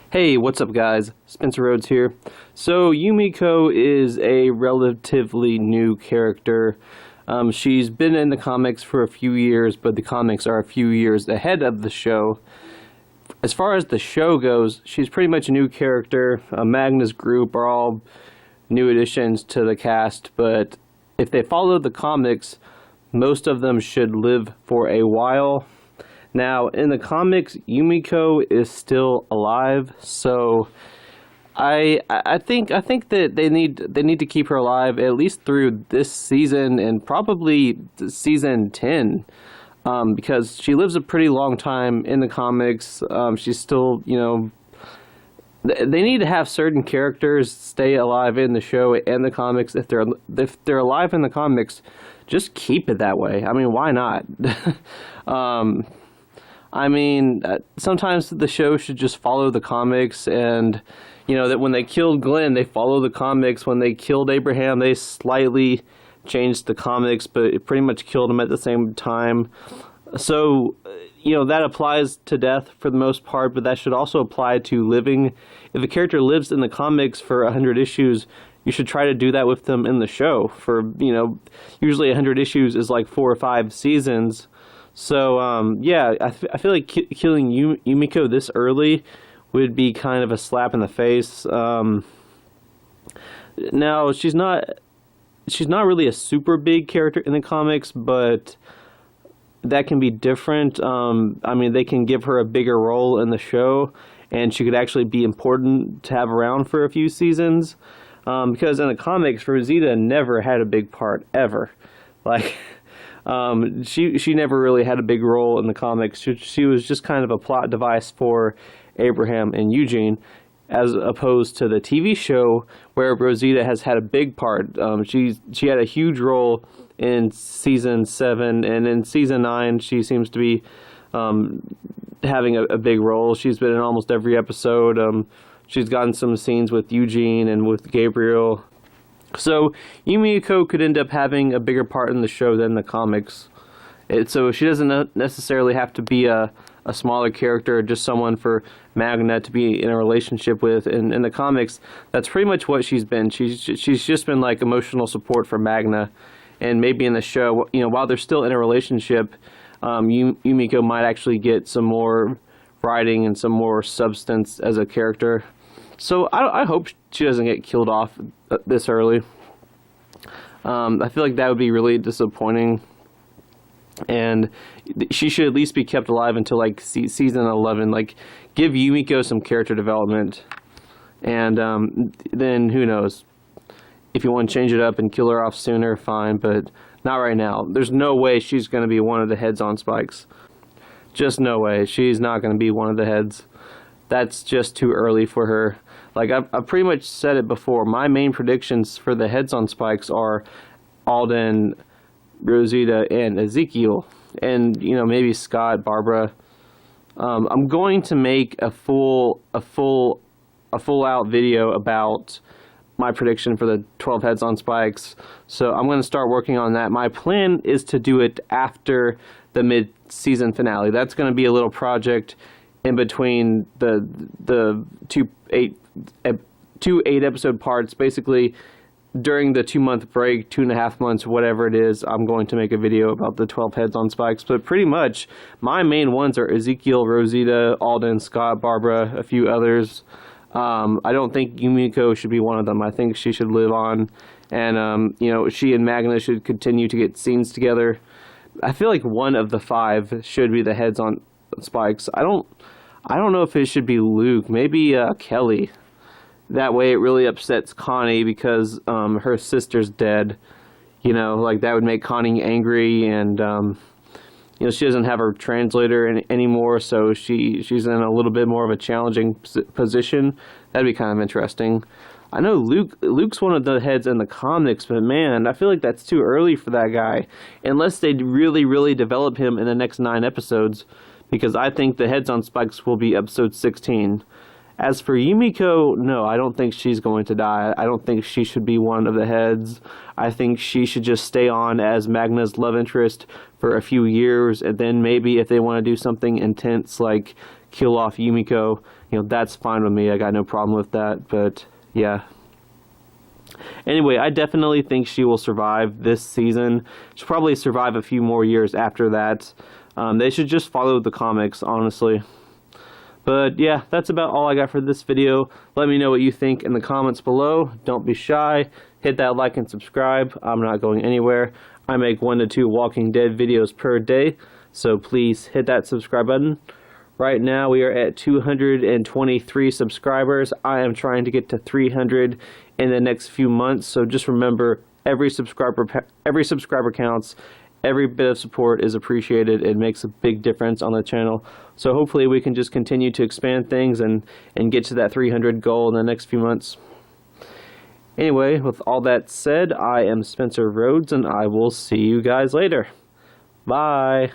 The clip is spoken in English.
Hey, what's up guys? Spencer Rhodes here. So Yumiko is a relatively new character. She's been in the comics for a few years, but the comics are a few years ahead of the show. As far as the show goes, she's pretty much a new character. Magna's group are all new additions to the cast, but if they follow the comics, most of them should live for a while. Now, in the comics, Yumiko is still alive, so I think that they need to keep her alive at least through this season and probably season 10, because she lives a pretty long time in the comics. She's still, they need to have certain characters stay alive in the show and the comics. If they're alive in the comics, just keep it that way. I mean, why not? Sometimes the show should just follow the comics, and, that when they killed Glenn, they follow the comics. When they killed Abraham, they slightly changed the comics, but it pretty much killed him at the same time. So, that applies to death for the most part, but that should also apply to living. If a character lives in the comics for 100 issues, you should try to do that with them in the show. For, usually 100 issues is like 4 or 5 seasons. So, I feel like killing Yumiko this early would be kind of a slap in the face. Now, she's not really a super big character in the comics, but that can be different. They can give her a bigger role in the show, and she could actually be important to have around for a few seasons. Because in the comics, Rosita never had a big part, ever. She never really had a big role in the comics. She was just kind of a plot device for Abraham and Eugene, as opposed to the TV show where Rosita has had a big part. She had a huge role in season 7, and in season 9 she seems to be having a big role. She's been in almost every episode. She's gotten some scenes with Eugene and with Gabriel. So Yumiko could end up having a bigger part in the show than the comics. So she doesn't necessarily have to be a smaller character, or just someone for Magna to be in a relationship with. In the comics, that's pretty much what she's been. She's just been like emotional support for Magna. And maybe in the show, while they're still in a relationship, Yumiko might actually get some more writing and some more substance as a character. So I hope she doesn't get killed off this early. I feel like that would be really disappointing. And she should at least be kept alive until like season 11. Like, give Yumiko some character development. And then who knows? If you want to change it up and kill her off sooner, fine. But not right now. There's no way she's going to be one of the heads on Spikes. Just no way. She's not going to be one of the heads. That's just too early for her. Like, I've pretty much said it before. My main predictions for the heads on Spikes are Alden, Rosita, and Ezekiel. And, maybe Scott, Barbara. I'm going to make a full out video about my prediction for the 12 heads on Spikes. So I'm going to start working on that. My plan is to do it after the mid-season finale. That's going to be a little project in between the two 8-episode parts. Basically, during the 2-month break, 2.5 months, whatever it is, I'm going to make a video about the 12 heads on Spikes. But pretty much, my main ones are Ezekiel, Rosita, Alden, Scott, Barbara, a few others. I don't think Yumiko should be one of them. I think she should live on, and she and Magna should continue to get scenes together. I feel like one of the 5 should be the heads on Spikes. I don't know if it should be Luke. Maybe Kelly. That way it really upsets Connie because her sister's dead. That would make Connie angry, and she doesn't have her translator anymore, so she's in a little bit more of a challenging position. That'd be kind of interesting. I know Luke's one of the heads in the comics, but man, I feel like that's too early for that guy. Unless they really, really develop him in the next 9 episodes, because I think the heads on Spikes will be episode 16. As for Yumiko, no, I don't think she's going to die. I don't think she should be one of the heads. I think she should just stay on as Magna's love interest for a few years, and then maybe if they want to do something intense like kill off Yumiko, that's fine with me. I got no problem with that. But yeah. Anyway, I definitely think she will survive this season. She'll probably survive a few more years after that. They should just follow the comics, honestly. But yeah, that's about all I got for this video. Let me know what you think in the comments below. Don't be shy. Hit that like and subscribe. I'm not going anywhere. I make 1 to 2 Walking Dead videos per day, so please hit that subscribe button. Right now we are at 223 subscribers. I am trying to get to 300 in the next few months, so just remember, every subscriber counts. Every bit of support is appreciated. It makes a big difference on the channel. So hopefully we can just continue to expand things and get to that 300 goal in the next few months. Anyway, with all that said, I am Spencer Rhodes, and I will see you guys later. Bye.